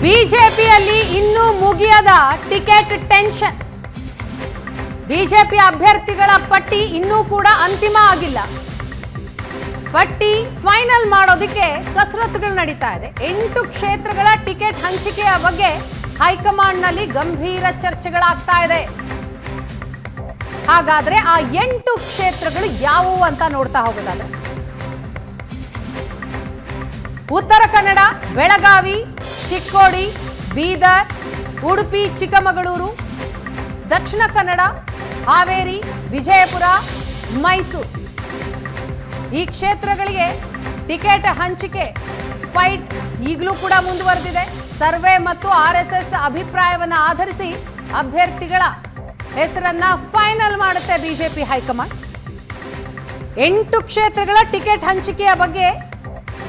ಬಿಜೆಪಿಯಲ್ಲಿ ಇನ್ನೂ ಮುಗಿಯದ ಟಿಕೆಟ್ ಟೆನ್ಷನ್. ಬಿಜೆಪಿ ಅಭ್ಯರ್ಥಿಗಳ ಪಟ್ಟಿ ಇನ್ನೂ ಕೂಡ ಅಂತಿಮ ಆಗಿಲ್ಲ. ಪಟ್ಟಿ ಫೈನಲ್ ಮಾಡೋದಕ್ಕೆ ಕಸರತ್ತುಗಳು ನಡೀತಾ ಇದೆ. 8 ಕ್ಷೇತ್ರಗಳ ಟಿಕೆಟ್ ಹಂಚಿಕೆಯ ಬಗ್ಗೆ ಹೈಕಮಾಂಡ್ನಲ್ಲಿ ಗಂಭೀರ ಚರ್ಚೆಗಳಾಗ್ತಾ ಇದೆ. ಹಾಗಾದ್ರೆ ಆ 8 ಕ್ಷೇತ್ರಗಳು ಯಾವುವು ಅಂತ ನೋಡ್ತಾ ಹೋಗೋದಾದ್ರೆ, ಉತ್ತರ ಕನ್ನಡ, ಬೆಳಗಾವಿ, ಚಿಕ್ಕೋಡಿ, ಬೀದರ್, ಉಡುಪಿ, ಚಿಕ್ಕಮಗಳೂರು, ದಕ್ಷಿಣ ಕನ್ನಡ, ಹಾವೇರಿ, ವಿಜಯಪುರ, ಮೈಸೂರು. ಈ ಕ್ಷೇತ್ರಗಳಿಗೆ ಟಿಕೆಟ್ ಹಂಚಿಕೆ ಫೈಟ್ ಈಗಲೂ ಕೂಡ ಮುಂದುವರೆದಿದೆ. ಸರ್ವೆ ಮತ್ತು RSS ಅಭಿಪ್ರಾಯವನ್ನು ಆಧರಿಸಿ ಅಭ್ಯರ್ಥಿಗಳ ಹೆಸರನ್ನ ಫೈನಲ್ ಮಾಡುತ್ತೆ ಬಿಜೆಪಿ ಹೈಕಮಾಂಡ್. 8 ಕ್ಷೇತ್ರಗಳ ಟಿಕೆಟ್ ಹಂಚಿಕೆಯ ಬಗ್ಗೆ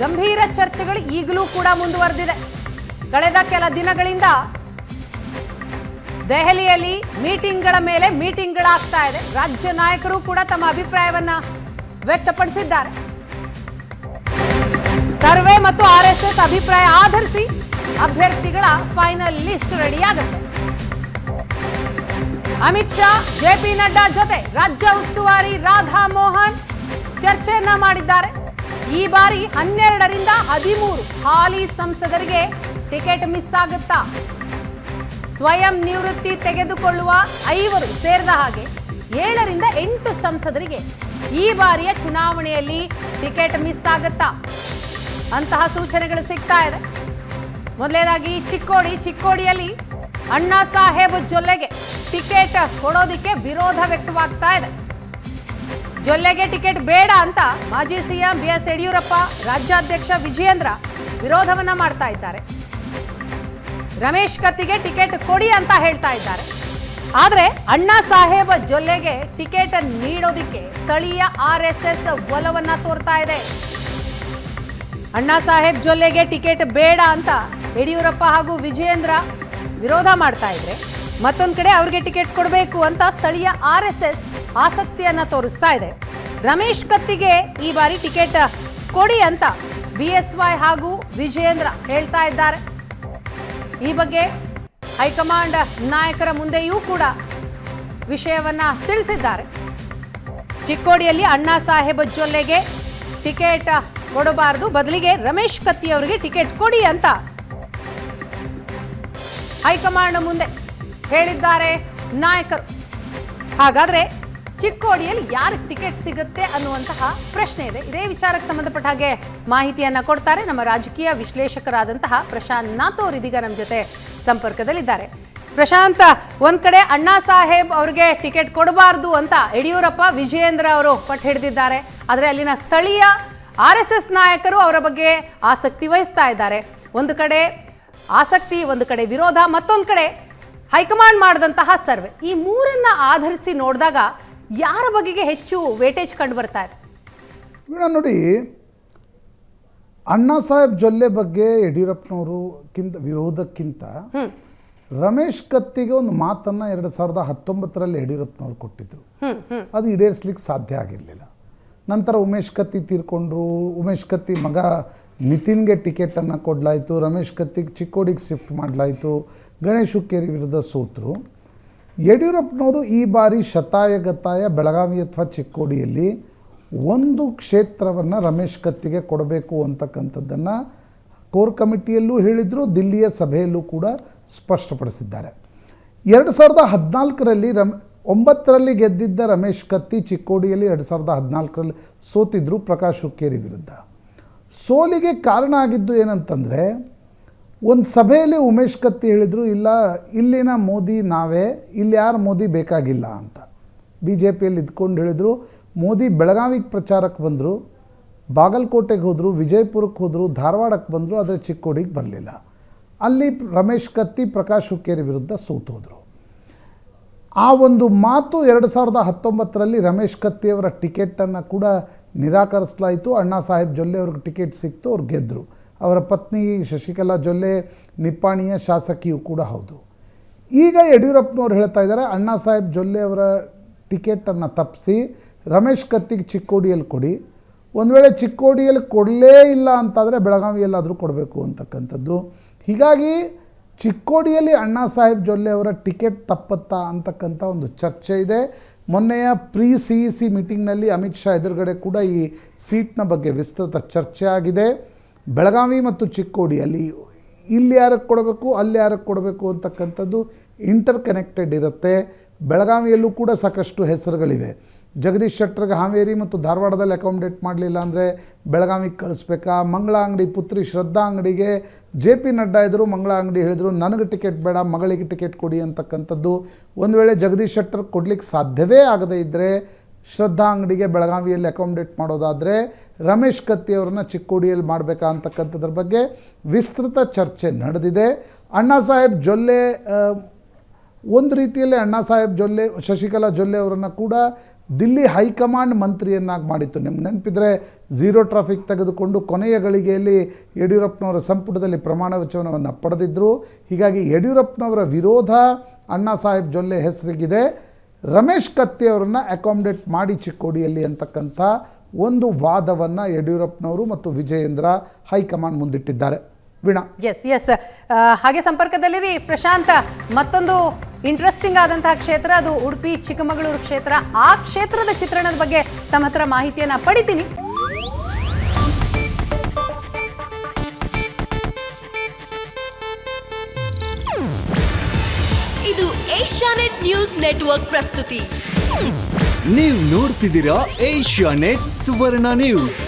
ಗಂಭೀರ ಚರ್ಚೆಗಳು ಈಗಲೂ ಕೂಡ ಮುಂದುವರೆದಿದೆ. ಕಳೆದ ಕೆಲ ದಿನಗಳಿಂದ ದೆಹಲಿಯಲ್ಲಿ ಮೀಟಿಂಗ್ಗಳ ಮೇಲೆ ಮೀಟಿಂಗ್ಗಳಾಗ್ತಾ ಇದೆ. ರಾಜ್ಯ ನಾಯಕರು ಕೂಡ ತಮ್ಮ ಅಭಿಪ್ರಾಯವನ್ನ ವ್ಯಕ್ತಪಡಿಸಿದ್ದಾರೆ. ಸರ್ವೆ ಮತ್ತು RSS ಅಭಿಪ್ರಾಯ ಆಧರಿಸಿ ಅಭ್ಯರ್ಥಿಗಳ ಫೈನಲ್ ಲಿಸ್ಟ್ ರೆಡಿ ಆಗುತ್ತೆ. ಅಮಿತ್ ಶಾ, JP ನಡ್ಡಾ ಜೊತೆ ರಾಜ್ಯ ಉಸ್ತುವಾರಿ ರಾಧಾ ಮೋಹನ್ ಚರ್ಚೆಯನ್ನ ಮಾಡಿದ್ದಾರೆ. ಈ ಬಾರಿ 12ರಿಂದ 13 ಹಾಲಿ ಸಂಸದರಿಗೆ ಟಿಕೆಟ್ ಮಿಸ್ ಆಗುತ್ತಾ? ಸ್ವಯಂ ನಿವೃತ್ತಿ ತೆಗೆದುಕೊಳ್ಳುವ 5 ಸೇರಿದ ಹಾಗೆ 7ರಿಂದ 8 ಸಂಸದರಿಗೆ ಈ ಬಾರಿಯ ಚುನಾವಣೆಯಲ್ಲಿ ಟಿಕೆಟ್ ಮಿಸ್ ಆಗುತ್ತಾ ಅಂತಹ ಸೂಚನೆಗಳು ಸಿಗ್ತಾ ಇದೆ. ಮೊದಲನೇದಾಗಿ ಚಿಕ್ಕೋಡಿಯಲ್ಲಿ ಅಣ್ಣಾ ಸಾಹೇಬ್ ಜೊಲ್ಲೆಗೆ ಟಿಕೆಟ್ ಕೊಡೋದಕ್ಕೆ ವಿರೋಧ ವ್ಯಕ್ತವಾಗ್ತಾ ಇದೆ. ಜೊಲ್ಲೆಗೆ ಟಿಕೆಟ್ ಬೇಡ ಅಂತ ಮಾಜಿ CM BS ಯಡಿಯೂರಪ್ಪ, ರಾಜ್ಯಾಧ್ಯಕ್ಷ ವಿಜಯೇಂದ್ರ ವಿರೋಧವನ್ನ ಮಾಡ್ತಾ ಇದ್ದಾರೆ. ರಮೇಶ್ ಕತ್ತಿಗೆ ಟಿಕೆಟ್ ಕೊಡಿ ಅಂತ ಹೇಳ್ತಾ ಇದ್ದಾರೆ. ಆದ್ರೆ ಅಣ್ಣಾ ಸಾಹೇಬ್ ಜೊಲ್ಲೆಗೆ ಟಿಕೆಟ್ ನೀಡೋದಿಕ್ಕೆ ಸ್ಥಳೀಯ RSS ಒಲವನ್ನ ತೋರ್ತಾ ಇದೆ. ಅಣ್ಣಾ ಸಾಹೇಬ್ ಜೊಲ್ಲೆಗೆ ಟಿಕೆಟ್ ಬೇಡ ಅಂತ ಯಡಿಯೂರಪ್ಪ ಹಾಗೂ ವಿಜಯೇಂದ್ರ ವಿರೋಧ ಮಾಡ್ತಾ ಇದ್ರೆ, ಮತ್ತೊಂದು ಕಡೆ ಅವ್ರಿಗೆ ಟಿಕೆಟ್ ಕೊಡಬೇಕು ಅಂತ ಸ್ಥಳೀಯ RSS ಆಸಕ್ತಿಯನ್ನ ತೋರಿಸ್ತಾ ಇದೆ. ರಮೇಶ್ ಕತ್ತಿಗೆ ಈ ಬಾರಿ ಟಿಕೆಟ್ ಕೊಡಿ ಅಂತ BSY ಹಾಗೂ ವಿಜಯೇಂದ್ರ ಹೇಳ್ತಾ ಇದ್ದಾರೆ. ಈ ಬಗ್ಗೆ ಹೈಕಮಾಂಡ್ ನಾಯಕರ ಮುಂದೆಯೂ ಕೂಡ ವಿಷಯವನ್ನ ತಿಳಿಸಿದ್ದಾರೆ. ಚಿಕ್ಕೋಡಿಯಲ್ಲಿ ಅಣ್ಣಾ ಸಾಹೇಬ್ ಜೊಲ್ಲೆಗೆ ಟಿಕೆಟ್ ಕೊಡಬಾರದು, ಬದಲಿಗೆ ರಮೇಶ್ ಕತ್ತಿ ಅವರಿಗೆ ಟಿಕೆಟ್ ಕೊಡಿ ಅಂತ ಹೈಕಮಾಂಡ್ ಮುಂದೆ ಹೇಳಿದ್ದಾರೆ ನಾಯಕರು. ಹಾಗಾದ್ರೆ ಚಿಕ್ಕೋಡಿಯಲ್ಲಿ ಯಾರಿಗೆ ಟಿಕೆಟ್ ಸಿಗುತ್ತೆ ಅನ್ನುವಂತಹ ಪ್ರಶ್ನೆ ಇದೆ. ಇದೇ ವಿಚಾರಕ್ಕೆ ಸಂಬಂಧಪಟ್ಟ ಹಾಗೆ ಮಾಹಿತಿಯನ್ನ ಕೊಡ್ತಾರೆ ನಮ್ಮ ರಾಜಕೀಯ ವಿಶ್ಲೇಷಕರಾದಂತಹ ಪ್ರಶಾಂತ್ ನಾಥೋರ್ ಇದೀಗ ನಮ್ಮ ಜೊತೆ ಸಂಪರ್ಕದಲ್ಲಿದ್ದಾರೆ. ಪ್ರಶಾಂತ್, ಒಂದ್ ಕಡೆ ಅಣ್ಣಾ ಸಾಹೇಬ್ ಅವ್ರಿಗೆ ಟಿಕೆಟ್ ಕೊಡಬಾರ್ದು ಅಂತ ಯಡಿಯೂರಪ್ಪ, ವಿಜಯೇಂದ್ರ ಅವರು ಪಟ್ಟು ಹಿಡಿದಿದ್ದಾರೆ. ಆದರೆ ಅಲ್ಲಿನ ಸ್ಥಳೀಯ RSS ನಾಯಕರು ಅವರ ಬಗ್ಗೆ ಆಸಕ್ತಿ ವಹಿಸ್ತಾ ಇದ್ದಾರೆ. ಒಂದು ಕಡೆ ಆಸಕ್ತಿ, ಒಂದು ಕಡೆ ವಿರೋಧ, ಮತ್ತೊಂದು ಕಡೆ ಹೈಕಮಾಂಡ್ ಮಾಡಿದಂತಹ ಸರ್ವೆ. ಈ ಮೂರನ್ನ ಆಧರಿಸಿ ನೋಡಿದಾಗ ಯಾರ ಬಗೆಗೆ ಹೆಚ್ಚು ವೇಟೇಜ್ ಕಂಡು ಬರ್ತಾ ಇದೆ? ನೋಡಿ, ಅಣ್ಣಾ ಸಾಹೇಬ್ ಜೊಲ್ಲೆ ಬಗ್ಗೆ ಯಡಿಯೂರಪ್ಪನವರುಕ್ಕಿಂತ ವಿರೋಧಕ್ಕಿಂತ ರಮೇಶ್ ಕತ್ತಿಗೆ ಒಂದು ಮಾತನ್ನು 2019ರಲ್ಲಿ ಯಡಿಯೂರಪ್ಪನವರು ಕೊಟ್ಟಿದ್ರು. ಅದು ಈಡೇರಿಸ್ಲಿಕ್ಕೆ ಸಾಧ್ಯ ಆಗಿರಲಿಲ್ಲ. ನಂತರ ಉಮೇಶ್ ಕತ್ತಿ ತೀರ್ಕೊಂಡ್ರು. ಉಮೇಶ್ ಕತ್ತಿ ಮಗ ನಿತಿನ್ಗೆ ಟಿಕೆಟನ್ನು ಕೊಡಲಾಯಿತು. ರಮೇಶ್ ಕತ್ತಿಗೆ ಚಿಕ್ಕೋಡಿಗೆ ಶಿಫ್ಟ್ ಮಾಡಲಾಯಿತು. ಗಣೇಶ್ ಹುಕ್ಕೇರಿ ವಿರುದ್ಧ ಸೋತರು. ಯಡಿಯೂರಪ್ಪನವರು ಈ ಬಾರಿ ಶತಾಯಗತಾಯ ಬೆಳಗಾವಿ ಅಥವಾ ಚಿಕ್ಕೋಡಿಯಲ್ಲಿ ಒಂದು ಕ್ಷೇತ್ರವನ್ನು ರಮೇಶ್ ಕತ್ತಿಗೆ ಕೊಡಬೇಕು ಅಂತಕ್ಕಂಥದ್ದನ್ನು ಕೋರ್ ಕಮಿಟಿಯಲ್ಲೂ ಹೇಳಿದರು, ದಿಲ್ಲಿಯ ಸಭೆಯಲ್ಲೂ ಕೂಡ ಸ್ಪಷ್ಟಪಡಿಸಿದ್ದಾರೆ. 2014ರಲ್ಲಿ 9ರಲ್ಲಿ ಗೆದ್ದಿದ್ದ ರಮೇಶ್ ಕತ್ತಿ ಚಿಕ್ಕೋಡಿಯಲ್ಲಿ 2014ರಲ್ಲಿ ಸೋತಿದ್ರು ಪ್ರಕಾಶ್ ಹುಕ್ಕೇರಿ ವಿರುದ್ಧ. ಸೋಲಿಗೆ ಕಾರಣ ಆಗಿದ್ದು ಏನಂತಂದರೆ, ಒಂದು ಸಭೆಯಲ್ಲಿ ಉಮೇಶ್ ಕತ್ತಿ ಹೇಳಿದರು, ಇಲ್ಲ ಇಲ್ಲಿನ ಮೋದಿ ನಾವೇ, ಇಲ್ಲಿ ಯಾರು ಮೋದಿ ಬೇಕಾಗಿಲ್ಲ ಅಂತ. BJPಯಲ್ಲಿ ಇದ್ಕೊಂಡು ಹೇಳಿದರು. ಮೋದಿ ಬೆಳಗಾವಿಗೆ ಪ್ರಚಾರಕ್ಕೆ ಬಂದರು, ಬಾಗಲಕೋಟೆಗೆ ಹೋದರು, ವಿಜಯಪುರಕ್ಕೆ ಹೋದರು, ಧಾರವಾಡಕ್ಕೆ ಬಂದರು, ಆದರೆ ಚಿಕ್ಕೋಡಿಗೆ ಬರಲಿಲ್ಲ. ಅಲ್ಲಿ ರಮೇಶ್ ಕತ್ತಿ ಪ್ರಕಾಶ್ ಹುಕ್ಕೇರಿ ವಿರುದ್ಧ ಸೋತೋದ್ರು. ಆ ಒಂದು ಮಾತು 2019ರಲ್ಲಿ ರಮೇಶ್ ಕತ್ತಿಯವರ ಟಿಕೆಟನ್ನು ಕೂಡ ನಿರಾಕರಿಸಲಾಯಿತು. ಅಣ್ಣಾ ಸಾಹೇಬ್ ಜೊಲ್ಲೆ ಅವ್ರಿಗೆ ಟಿಕೆಟ್ ಸಿಕ್ತು, ಅವ್ರು ಗೆದ್ದರು. ಅವರ ಪತ್ನಿ ಶಶಿಕಲಾ ಜೊಲ್ಲೆ ನಿಪ್ಪಾಣಿಯ ಶಾಸಕಿಯೂ ಕೂಡ ಹೌದು. ಈಗ ಯಡಿಯೂರಪ್ಪನವ್ರು ಹೇಳ್ತಾ ಇದ್ದಾರೆ, ಅಣ್ಣಾ ಸಾಹೇಬ್ ಜೊಲ್ಲೆ ಅವರ ಟಿಕೆಟನ್ನು ತಪ್ಪಿಸಿ ರಮೇಶ್ ಕತ್ತಿಗೆ ಚಿಕ್ಕೋಡಿಯಲ್ಲಿ ಕೊಡಿ. ಒಂದು ವೇಳೆ ಚಿಕ್ಕೋಡಿಯಲ್ಲಿ ಕೊಡಲೇ ಇಲ್ಲ ಅಂತಾದರೆ ಬೆಳಗಾವಿಯಲ್ಲಾದರೂ ಕೊಡಬೇಕು ಅಂತಕ್ಕಂಥದ್ದು. ಹೀಗಾಗಿ ಚಿಕ್ಕೋಡಿಯಲ್ಲಿ ಅಣ್ಣಾ ಸಾಹೇಬ್ ಜೊಲ್ಲೆ ಅವರ ಟಿಕೆಟ್ ತಪ್ಪತ್ತಾ ಅಂತಕ್ಕಂಥ ಒಂದು ಚರ್ಚೆ ಇದೆ. ಮೊನ್ನೆಯ ಪ್ರೀ CEC ಮೀಟಿಂಗ್ನಲ್ಲಿ ಅಮಿತ್ ಶಾ ಎದುರುಗಡೆ ಕೂಡ ಈ ಸೀಟ್ನ ಬಗ್ಗೆ ವಿಸ್ತೃತ ಚರ್ಚೆ ಆಗಿದೆ. ಬೆಳಗಾವಿ ಮತ್ತು ಚಿಕ್ಕೋಡಿಯಲ್ಲಿ ಇಲ್ಲಿ ಯಾರಕ್ಕೆ ಕೊಡಬೇಕು, ಅಲ್ಲಿ ಯಾರಕ್ಕೆ ಕೊಡಬೇಕು ಅಂತಕ್ಕಂಥದ್ದು ಇಂಟರ್ ಕನೆಕ್ಟೆಡ್ ಇರುತ್ತೆ. ಬೆಳಗಾವಿಯಲ್ಲೂ ಕೂಡ ಸಾಕಷ್ಟು ಹೆಸರುಗಳಿವೆ. ಜಗದೀಶ್ ಶೆಟ್ಟರ್ಗೆ ಹಾವೇರಿ ಮತ್ತು ಧಾರವಾಡದಲ್ಲಿ ಅಕಾಮಿಡೇಟ್ ಮಾಡಲಿಲ್ಲ ಅಂದರೆ ಬೆಳಗಾವಿಗೆ ಕಳಿಸ್ಬೇಕಾ? ಮಂಗಳ ಅಂಗಡಿ ಪುತ್ರಿ ಶ್ರದ್ಧಾ ಅಂಗಡಿಗೆ JP ನಡ್ಡಾ ಎದುರು ಮಂಗಳ ಅಂಗಡಿ ಹೇಳಿದರು ನನಗೆ ಟಿಕೆಟ್ ಬೇಡ, ಮಗಳಿಗೆ ಟಿಕೆಟ್ ಕೊಡಿ ಅಂತಕ್ಕಂಥದ್ದು. ಒಂದು ವೇಳೆ ಜಗದೀಶ್ ಶೆಟ್ಟರ್ ಕೊಡಲಿಕ್ಕೆ ಸಾಧ್ಯವೇ ಆಗದೇ ಇದ್ದರೆ ಶ್ರದ್ಧಾ ಅಂಗಡಿಗೆ ಬೆಳಗಾವಿಯಲ್ಲಿ ಅಕಾಮಿಡೇಟ್ ಮಾಡೋದಾದರೆ ರಮೇಶ್ ಕತ್ತಿ ಅವರನ್ನು ಚಿಕ್ಕೋಡಿಯಲ್ಲಿ ಮಾಡಬೇಕಾ ಅಂತಕ್ಕಂಥದ್ರ ಬಗ್ಗೆ ವಿಸ್ತೃತ ಚರ್ಚೆ ನಡೆದಿದೆ. ಅಣ್ಣಾ ಸಾಹೇಬ್ ಜೊಲ್ಲೆ ಒಂದು ರೀತಿಯಲ್ಲಿ ಅಣ್ಣಾ ಸಾಹೇಬ್ ಜೊಲ್ಲೆ ಶಶಿಕಲಾ ಜೊಲ್ಲೆ ಅವರನ್ನು ಕೂಡ ದಿಲ್ಲಿ ಹೈಕಮಾಂಡ್ ಮಂತ್ರಿಯನ್ನಾಗಿ ಮಾಡಿತ್ತು. ನಿಮ್ಗೆ ನೆನಪಿದ್ರೆ ಝೀರೋ ಟ್ರಾಫಿಕ್ ತೆಗೆದುಕೊಂಡು ಕೊನೆಯ ಗಳಿಗೆಯಲ್ಲಿ ಯಡಿಯೂರಪ್ಪನವರ ಸಂಪುಟದಲ್ಲಿ ಪ್ರಮಾಣ ವಚನವನ್ನು ಪಡೆದಿದ್ದರು. ಹೀಗಾಗಿ ಯಡಿಯೂರಪ್ಪನವರ ವಿರೋಧ ಅಣ್ಣಾ ಸಾಹೇಬ್ ಜೊಲ್ಲೆ ಹೆಸರಿಗಿದೆ. ರಮೇಶ್ ಕತ್ತಿ ಅವರನ್ನು ಅಕಾಮಿಡೇಟ್ ಮಾಡಿ ಚಿಕ್ಕೋಡಿಯಲ್ಲಿ ಅಂತಕ್ಕಂಥ ಒಂದು ವಾದವನ್ನು ಯಡಿಯೂರಪ್ಪನವರು ಮತ್ತು ವಿಜಯೇಂದ್ರ ಹೈಕಮಾಂಡ್ ಮುಂದಿಟ್ಟಿದ್ದಾರೆ. ವೀಣಾ. ಎಸ್ ಹಾಗೆ ಸಂಪರ್ಕದಲ್ಲಿರಿ ಪ್ರಶಾಂತ್. ಮತ್ತೊಂದು ಇಂಟ್ರೆಸ್ಟಿಂಗ್ ಆದಂತಹ ಕ್ಷೇತ್ರ ಅದು ಉಡುಪಿ ಚಿಕ್ಕಮಗಳೂರು ಕ್ಷೇತ್ರ. ಆ ಕ್ಷೇತ್ರದ ಚಿತ್ರಣದ ಬಗ್ಗೆ ತಮ್ಮ ಹತ್ರ ಮಾಹಿತಿಯನ್ನ ಪಡಿತೀನಿ. ಇದು ಏಷ್ಯಾನೆಟ್ ನ್ಯೂಸ್ ನೆಟ್ವರ್ಕ್ ಪ್ರಸ್ತುತಿ. ನೀವು ನೋಡ್ತಿದ್ದೀರಾ ಏಷ್ಯಾನೆಟ್ ಸುವರ್ಣ ನ್ಯೂಸ್.